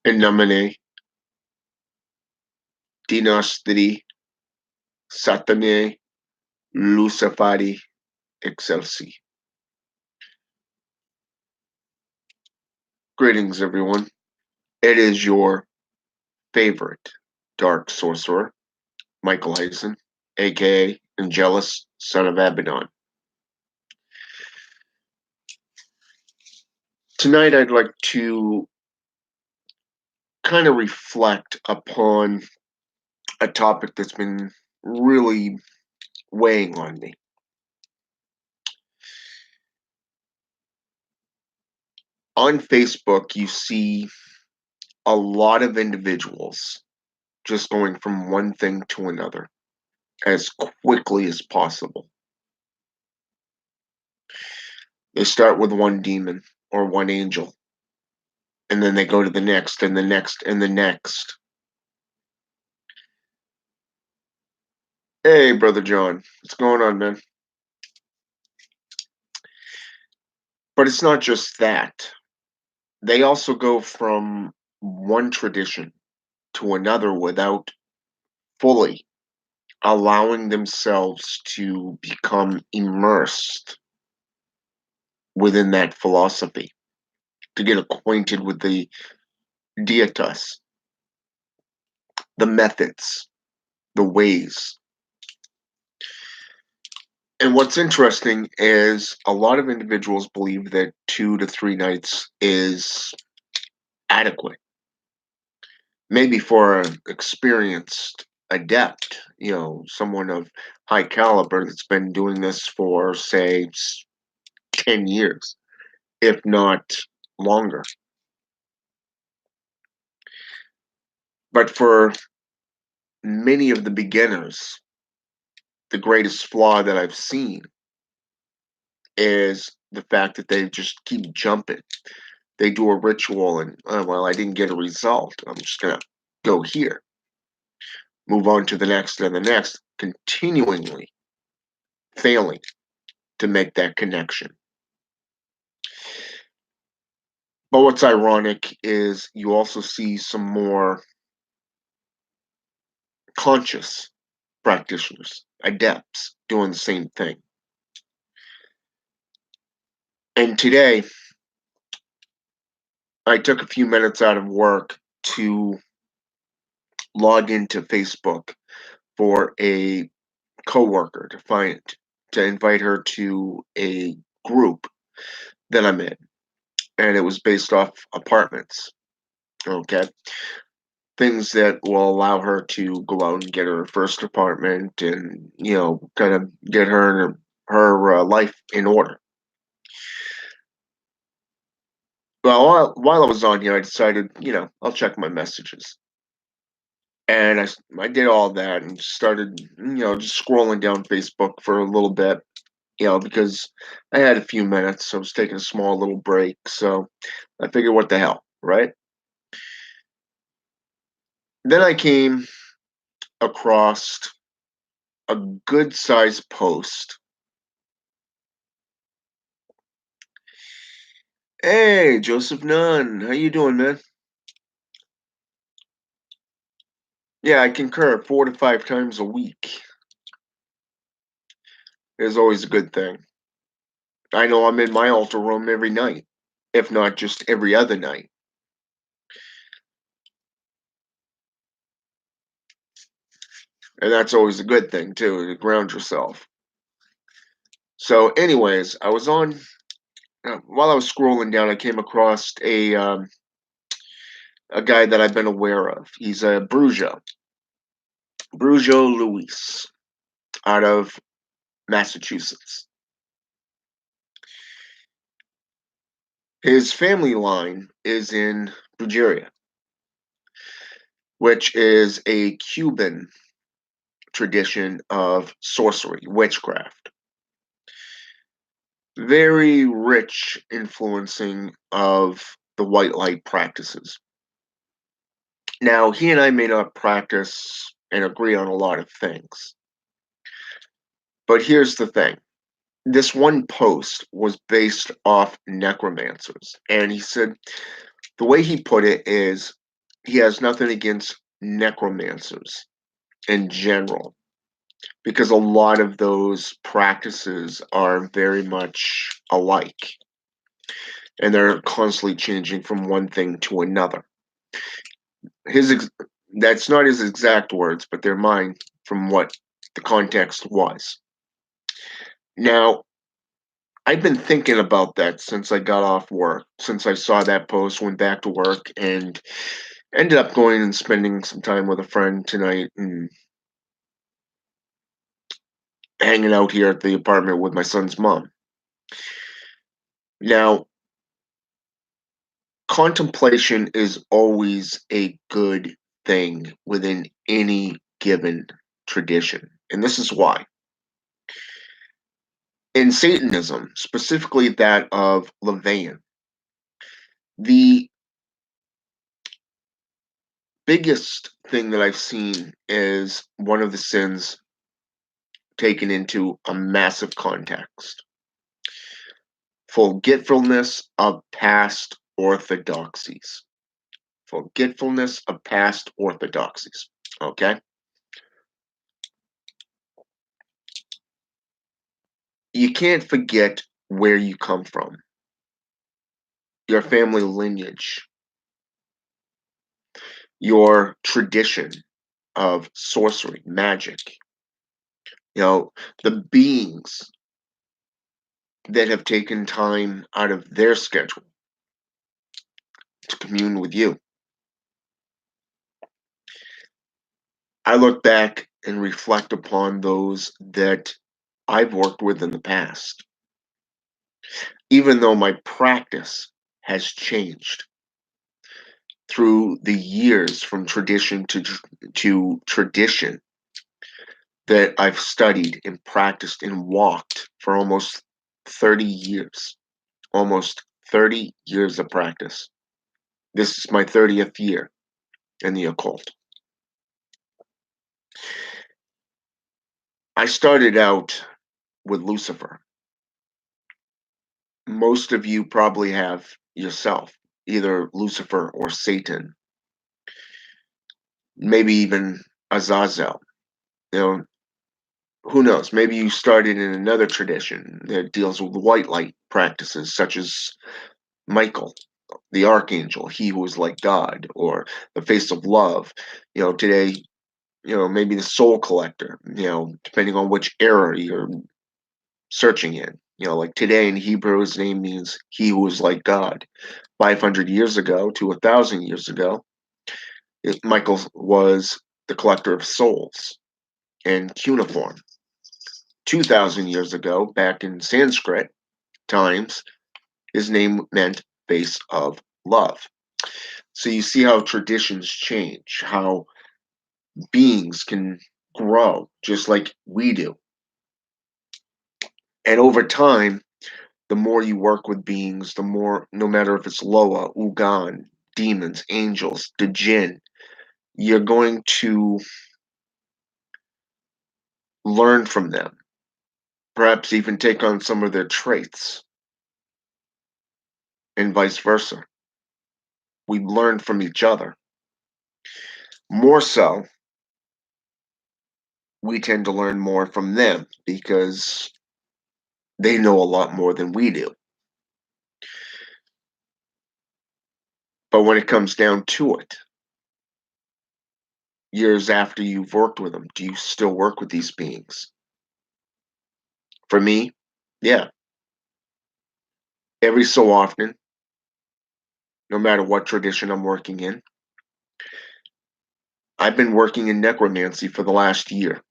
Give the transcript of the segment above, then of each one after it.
in nomine dynastii satanae luciferi excelsi. Greetings, everyone. It is your favorite dark sorcerer, Michael Hyson, aka Angelus, son of Abaddon. Tonight, I'd like to kind of reflect upon a topic that's been really weighing on me. On Facebook, you see a lot of individuals just going from one thing to another as quickly as possible. They start with one demon or one angel, and then they go to the next and the next and the next. Hey, Brother John, what's going on, man? But it's not just that. They also go from one tradition to another without fully allowing themselves to become immersed within that philosophy, to get acquainted with the dietas, the methods, the ways. And what's interesting is a lot of individuals believe that 2 to 3 nights is adequate. Maybe for an experienced adept, someone of high caliber that's been doing this for, say, 10 years, if not longer. But for many of the beginners, the greatest flaw that I've seen is the fact that they just keep jumping. They do a ritual and, well, I didn't get a result. I'm just going to go here, move on to the next and the next, continually failing to make that connection. But what's ironic is you also see some more conscious practitioners, adepts, doing the same thing. And today, I took a few minutes out of work to log into Facebook for a coworker to invite her to a group that I'm in, and it was based off apartments. Okay, things that will allow her to go out and get her first apartment, and kind of get her life in order. Well, while I was on here, I decided, I'll check my messages. And I did all that and started, just scrolling down Facebook for a little bit, because I had a few minutes. I was taking a small little break. So I figured, what the hell, right? Then I came across a good sized post. Hey, Joseph Nunn, how you doing, man? Yeah, I concur. 4 to 5 times a week is always a good thing. I know I'm in my altar room every night, if not just every other night. And that's always a good thing, too, to ground yourself. So, anyways, while I was scrolling down, I came across a guy that I've been aware of. He's a Brujo Luis, out of Massachusetts. His family line is in Brujeria, which is a Cuban tradition of sorcery, witchcraft. Very rich influencing of the white light practices. Now, he and I may not practice and agree on a lot of things, but here's the thing. This one post was based off necromancers, and he said the way he put it is he has nothing against necromancers in general, because a lot of those practices are very much alike, and they're constantly changing from one thing to another. His ex- that's not his exact words, but they're mine from what the context was. Now, I've been thinking about that since I got off work, since I saw that post, went back to work, and ended up going and spending some time with a friend tonight and hanging out here at the apartment with my son's mom. Now, contemplation is always a good thing within any given tradition. And this is why. In Satanism, specifically that of Levian, the biggest thing that I've seen is one of the sins taken into a massive context: forgetfulness of past orthodoxies. Forgetfulness of past orthodoxies. Okay? You can't forget where you come from, your family lineage, your tradition of sorcery, magic, you know, the beings that have taken time out of their schedule to commune with you. I look back and reflect upon those that I've worked with in the past, even though my practice has changed through the years from tradition to tradition that I've studied and practiced and walked for almost 30 years. Almost 30 years of practice. This is my 30th year in the occult. I started out with Lucifer. Most of you probably have yourself, either Lucifer or Satan, maybe even Azazel. You know, who knows? Maybe you started in another tradition that deals with white light practices, such as Michael, the archangel, he who is like God, or the face of love. Today, maybe the soul collector, depending on which era you're searching in. Like today in Hebrew, his name means he who is like God. 500 years ago to 1,000 years ago, Michael was the collector of souls and cuneiform. 2,000 years ago, back in Sanskrit times, his name meant face of love. So you see how traditions change, how beings can grow just like we do. And over time, the more you work with beings, the more, no matter if it's Loa, Ugan, demons, angels, the jinn, you're going to learn from them, perhaps even take on some of their traits, and vice versa. We learn from each other. More so, we tend to learn more from them because they know a lot more than we do. But when it comes down to it, years after you've worked with them, do you still work with these beings? For me, yeah. Every so often, no matter what tradition I'm working in, I've been working in necromancy for the last year.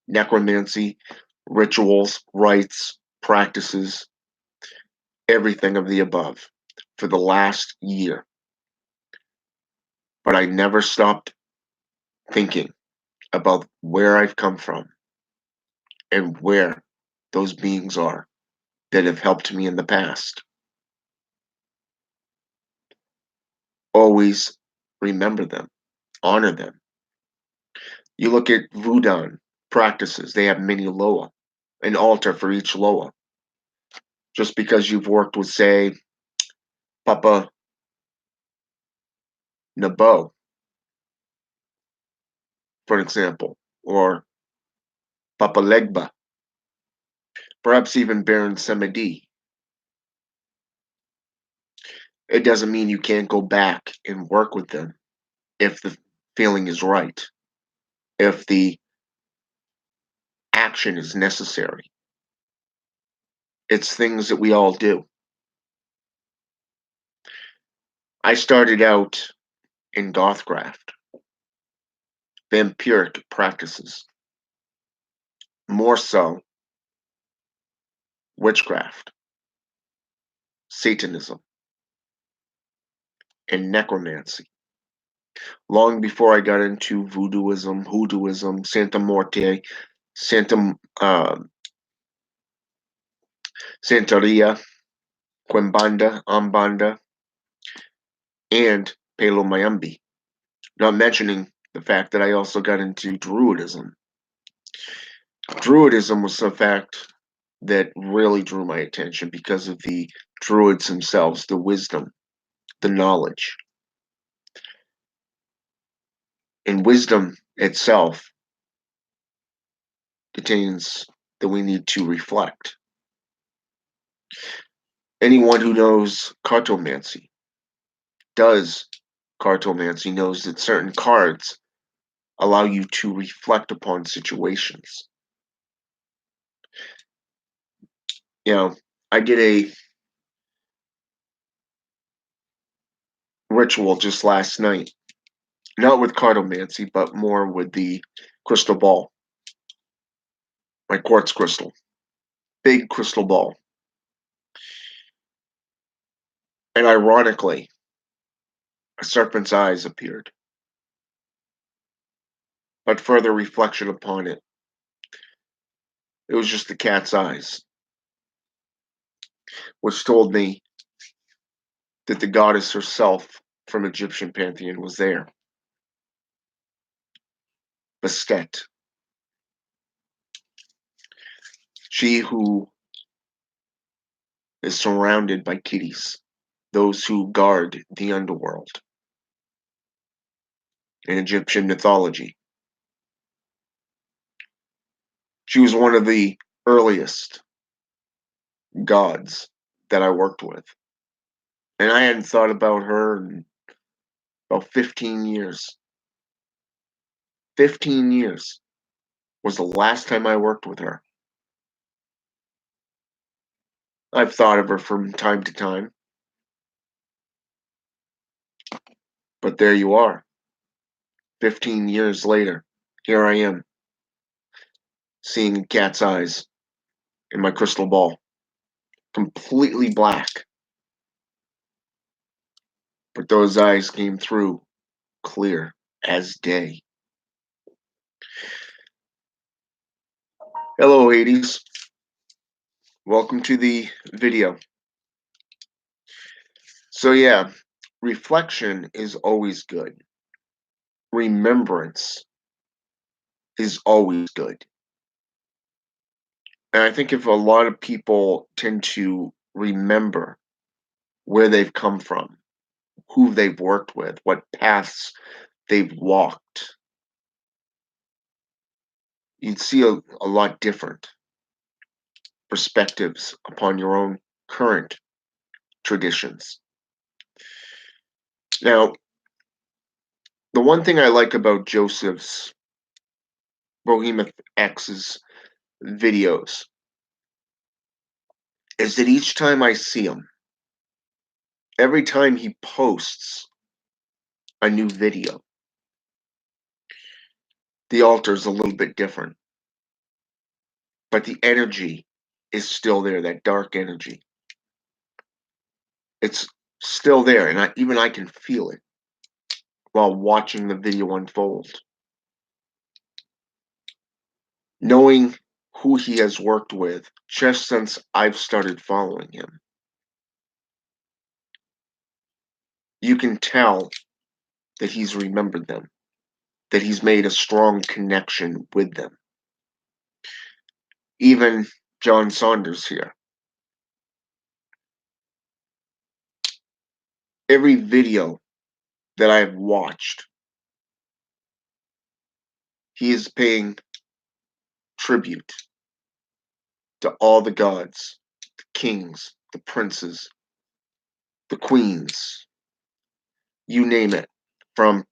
Necromancy, rituals, rites, practices, everything of the above for the last year. But I never stopped thinking about where I've come from and where those beings are that have helped me in the past. Always remember them, honor them. You look at Voodoo practices, they have many Loa, an altar for each Loa. Just because you've worked with, say, Papa Nabo, for example, or Papalegba, perhaps even Baron Samedi. It doesn't mean you can't go back and work with them if the feeling is right, if the action is necessary. It's things that we all do. I started out in Gothcraft, vampiric practices, more so witchcraft, Satanism, and necromancy. Long before I got into voodooism, hoodooism, Santa Morte, Santa Santeria, Quimbanda, Umbanda, and Palo Mayumbi. Not mentioning the fact that I also got into Druidism. Druidism was the fact that really drew my attention because of the Druids themselves, the wisdom, the knowledge. And wisdom itself contains that we need to reflect. Anyone who knows cartomancy, does cartomancy, knows that certain cards allow you to reflect upon situations. You know, I did a ritual just last night, not with cartomancy, but more with the crystal ball, my quartz crystal, big crystal ball. And ironically, a serpent's eyes appeared. But further reflection upon it, it was just the cat's eyes, which told me that the goddess herself from Egyptian pantheon was there. Bastet, she who is surrounded by kitties, those who guard the underworld in Egyptian mythology. She was one of the earliest gods that I worked with. And I hadn't thought about her in about 15 years. 15 years was the last time I worked with her. I've thought of her from time to time, but there you are. 15 years later, here I am, seeing a cat's eyes in my crystal ball, completely black. But those eyes came through clear as day. Hello, Hades. Welcome to the video. So yeah, reflection is always good. Remembrance is always good. And I think if a lot of people tend to remember where they've come from, who they've worked with, what paths they've walked, you'd see a lot different perspectives upon your own current traditions. Now, the one thing I like about Joseph's Behemoth X's videos is that each time I see him, every time he posts a new video, the altar is a little bit different. But the energy is still there, that dark energy. It's still there, and even I can feel it while watching the video unfold. Knowing who he has worked with just since I've started following him, you can tell that he's remembered them, that he's made a strong connection with them. Even John Saunders here. Every video that I have watched, he is paying tribute to all the gods, the kings, the princes, the queens, you name it, from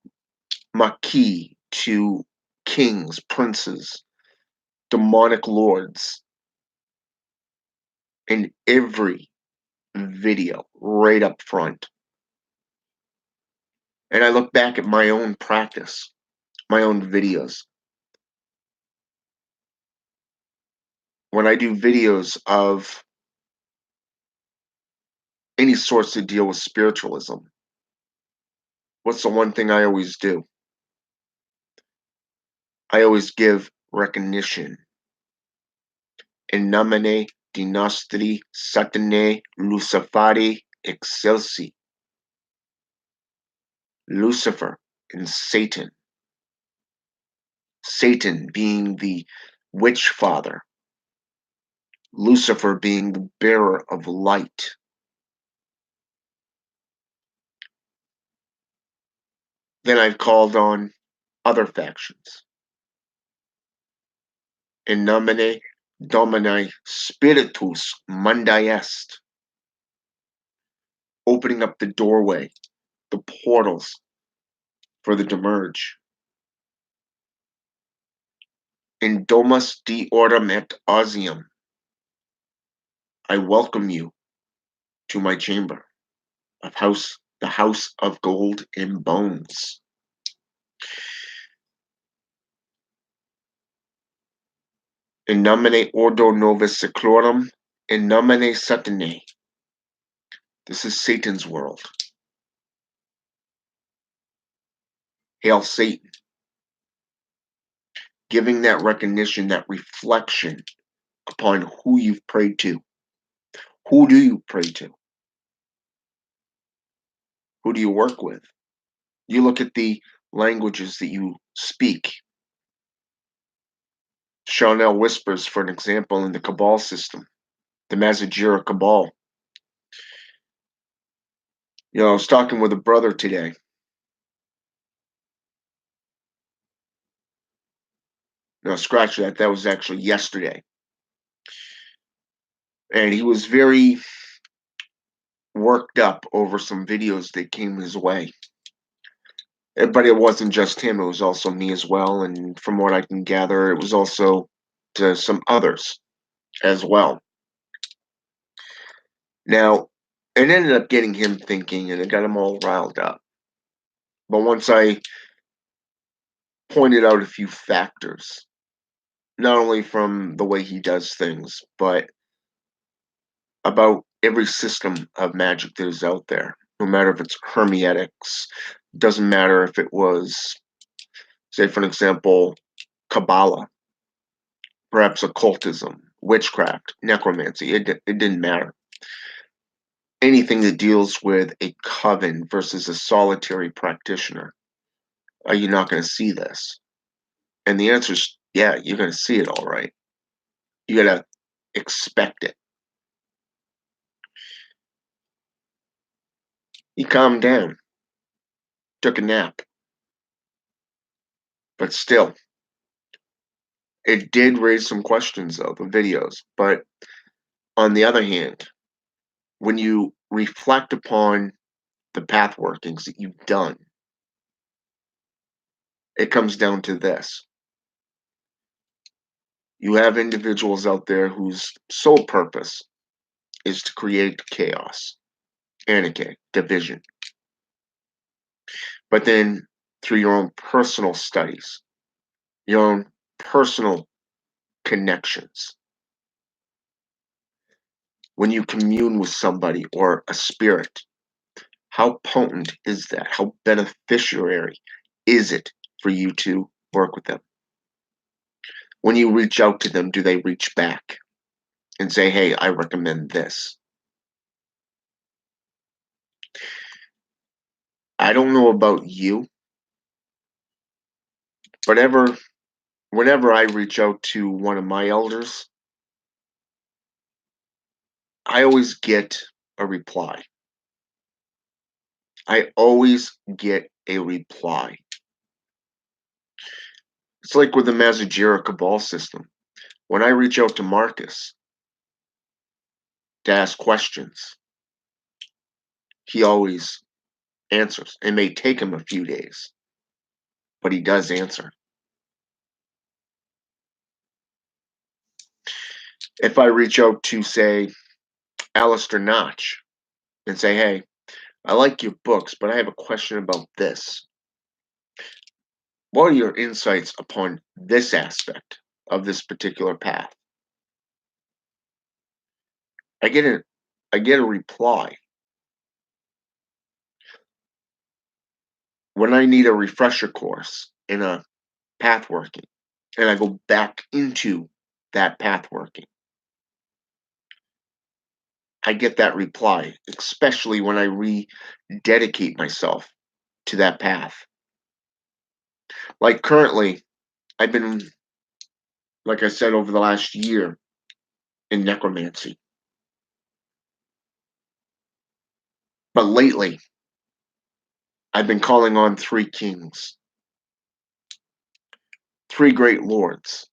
Maquis to kings, princes, demonic lords, in every video right up front. And I look back at my own practice, my own videos. When I do videos of any sorts to deal with spiritualism, what's the one thing I always do? I always give recognition. In nomine di nostri Satanae Luciferi excelsi. Lucifer and Satan. Satan being the witch father, Lucifer being the bearer of light. Then I've called on other factions. In nomine Domini Spiritus Mundi Est, opening up the doorway, the portals for the demerge. In Domus Deorum et Ausium, I welcome you to my chamber of the house of gold and bones. In nomine Ordo Novus Seclorum, in nomine Satanae. This is Satan's world. Hail Satan. Giving that recognition, that reflection upon who you've prayed to. Who do you pray to? Who do you work with? You look at the languages that you speak. Charnel whispers, for an example, in the Cabal system, the Mazajira Cabal. I was talking with a brother today. No, scratch that. That was actually yesterday. And he was very worked up over some videos that came his way. But it wasn't just him, it was also me as well. And from what I can gather, it was also to some others as well. Now, it ended up getting him thinking and it got him all riled up. But once I pointed out a few factors, not only from the way he does things, but about every system of magic that is out there, no matter if it's hermetics, doesn't matter if it was, say, for an example, Kabbalah, perhaps occultism, witchcraft, necromancy, it didn't matter. Anything that deals with a coven versus a solitary practitioner, are you not going to see this? And the answer is, yeah, you're going to see it all right. You got to expect it. He calmed down, took a nap, but still, it did raise some questions, though, the videos. But on the other hand, when you reflect upon the path workings that you've done, it comes down to this. You have individuals out there whose sole purpose is to create chaos, anarchy, division. But then through your own personal studies, your own personal connections, when you commune with somebody or a spirit, how potent is that? How beneficiary is it for you to work with them? When you reach out to them, do they reach back and say, hey, I recommend this? I don't know about you, but whenever I reach out to one of my elders, I always get a reply. I always get a reply. It's like with the Mazajira Cabal system. When I reach out to Marcus to ask questions, he always answers. It may take him a few days, but he does answer. If I reach out to, say, Alistair Notch and say, hey, I like your books, but I have a question about this. What are your insights upon this aspect of this particular path? I get a I get a reply. When I need a refresher course in a path working and I go back into that path working, I get that reply, especially when I rededicate myself to that path. Like currently, I've been, like I said, over the last year in necromancy. But lately, I've been calling on three kings, three great lords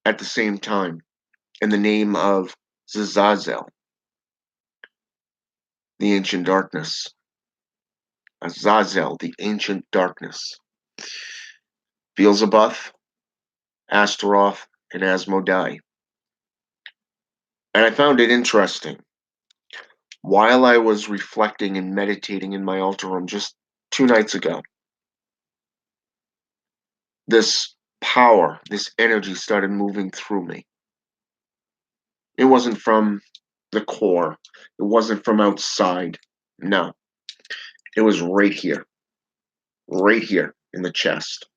at the same time in the name of Zazazel, the ancient darkness. Azazel, the ancient darkness. Beelzebub, Astaroth, and Asmodai. And I found it interesting. While I was reflecting and meditating in my altar room just 2 nights ago, this power, this energy started moving through me. It wasn't from the core. It wasn't from outside. No, it was right here in the chest.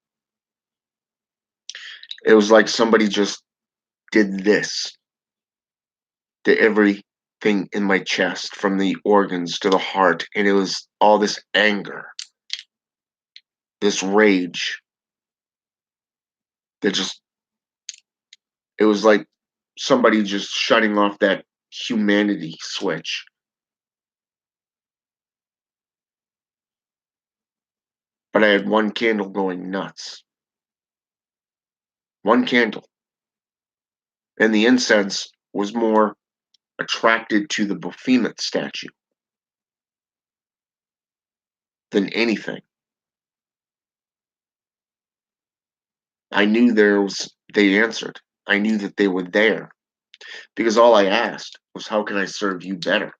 It was like somebody just did this to everything in my chest, from the organs to the heart, and it was all this anger, this rage that just, it was like somebody just shutting off that humanity switch. But I had one candle going nuts. One candle. And the incense was more attracted to the Baphomet statue than anything. I knew they answered. I knew that they were there because all I asked was, how can I serve you better?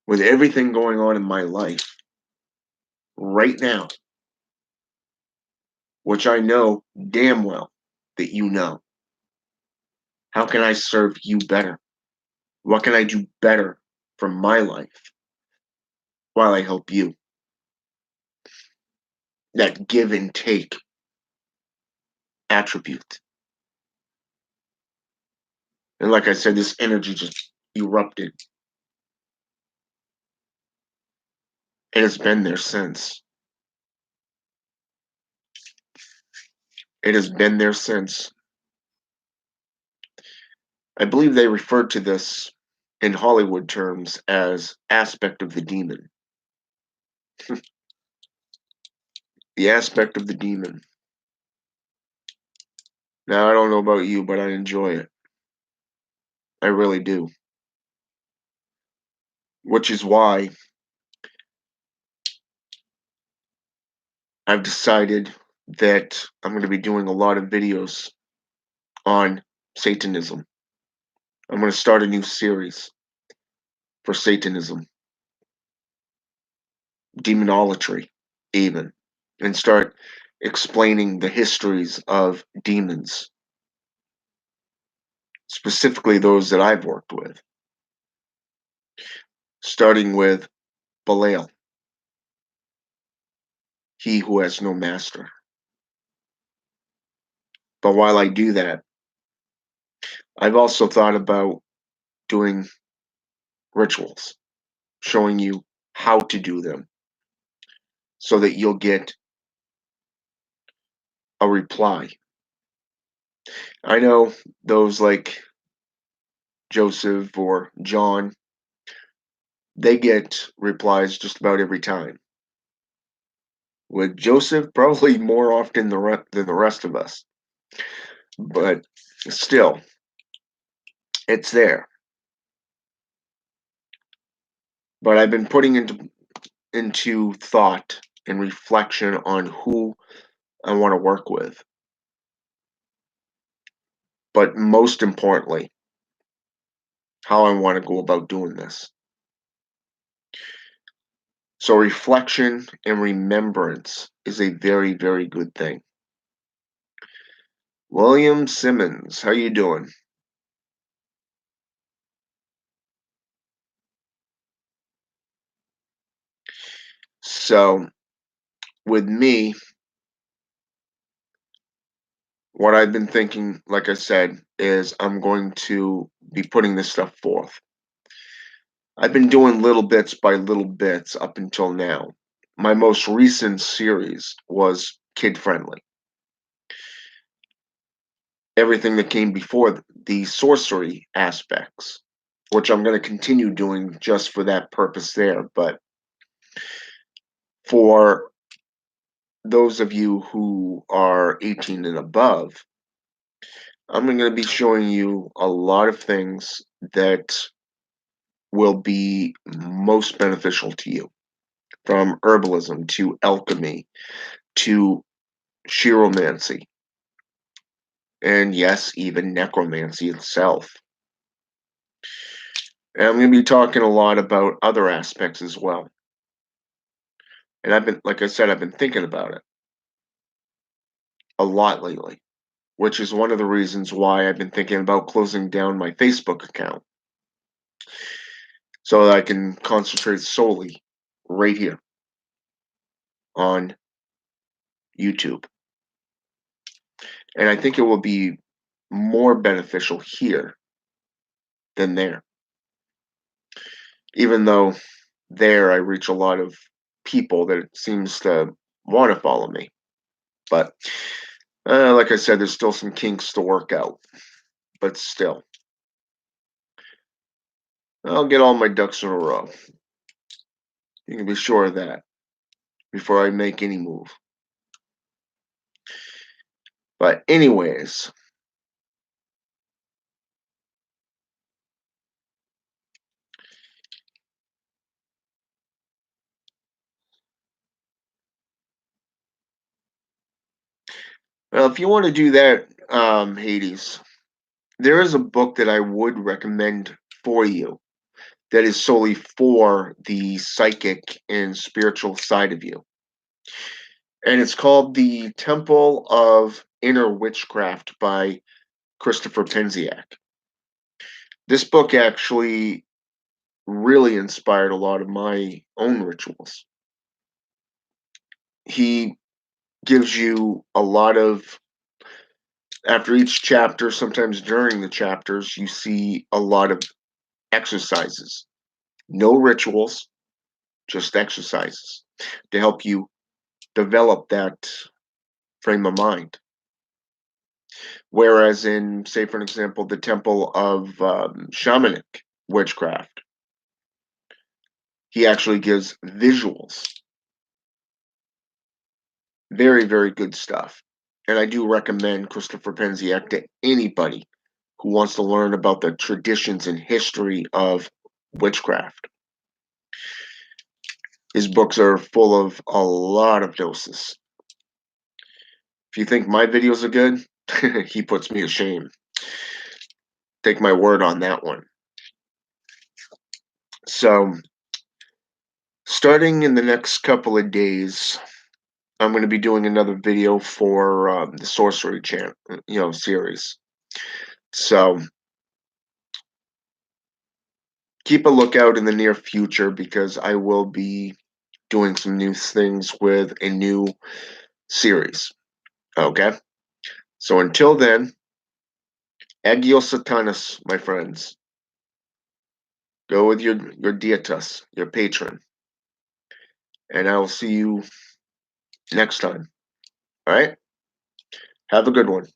With everything going on in my life right now, which I know damn well that you know, how can I serve you better? What can I do better for my life while I help you? That give and take attribute. And like I said, this energy just erupted. And it's been there since. It has been there since. I believe they referred to this in Hollywood terms as aspect of the demon. The aspect of the demon. Now, I don't know about you, but I enjoy it. I really do. Which is why I've decided that I'm going to be doing a lot of videos on Satanism. I'm going to start a new series for Satanism, demonolatry, even, and start explaining the histories of demons, specifically those that I've worked with, starting with Belial, he who has no master. But while I do that, I've also thought about doing rituals, showing you how to do them so that you'll get a reply. I know those like Joseph or John, they get replies just about every time. With Joseph, probably more often than the rest of us. But still, it's there. But I've been putting into thought and reflection on who I want to work with. But most importantly, how I want to go about doing this. So reflection and remembrance is a very, very good thing. William Simmons, how you doing? So with me, what I've been thinking, like I said, is I'm going to be putting this stuff forth. I've been doing little bits by little bits up until now. My most recent series was kid friendly. Everything that came before the sorcery aspects, which I'm going to continue doing just for that purpose there. But for those of you who are 18 and above, I'm going to be showing you a lot of things that will be most beneficial to you, from herbalism to alchemy to chiromancy, and yes, even necromancy itself. And I'm going to be talking a lot about other aspects as well. And like I said, I've been thinking about it a lot lately, which is one of the reasons why I've been thinking about closing down my Facebook account so that I can concentrate solely right here on YouTube. And I think it will be more beneficial here than there, even though there I reach a lot of people that it seems to want to follow me. But like I said, there's still some kinks to work out. But still, I'll get all my ducks in a row. You can be sure of that before I make any move. But anyways, well, if you want to do that, Hades, there is a book that I would recommend for you that is solely for the psychic and spiritual side of you. And it's called The Temple of Inner Witchcraft by Christopher Penziak. This book actually really inspired a lot of my own rituals. He gives you a lot of, after each chapter, sometimes during the chapters, you see a lot of exercises. No rituals, just exercises to help you develop that frame of mind. Whereas in, say, for an example, the temple of shamanic witchcraft, he actually gives visuals. Very, very good stuff. And I do recommend Christopher Penziak to anybody who wants to learn about the traditions and history of witchcraft. His books are full of a lot of doses. If you think my videos are good, he puts me to shame. Take my word on that one. So, starting in the next couple of days, I'm going to be doing another video for the sorcery channel, series. So, keep a lookout in the near future because I will be doing some new things with a new series. Okay? So until then, Agios Satanas, my friends. Go with your dietas, your patron. And I will see you next time. All right? Have a good one.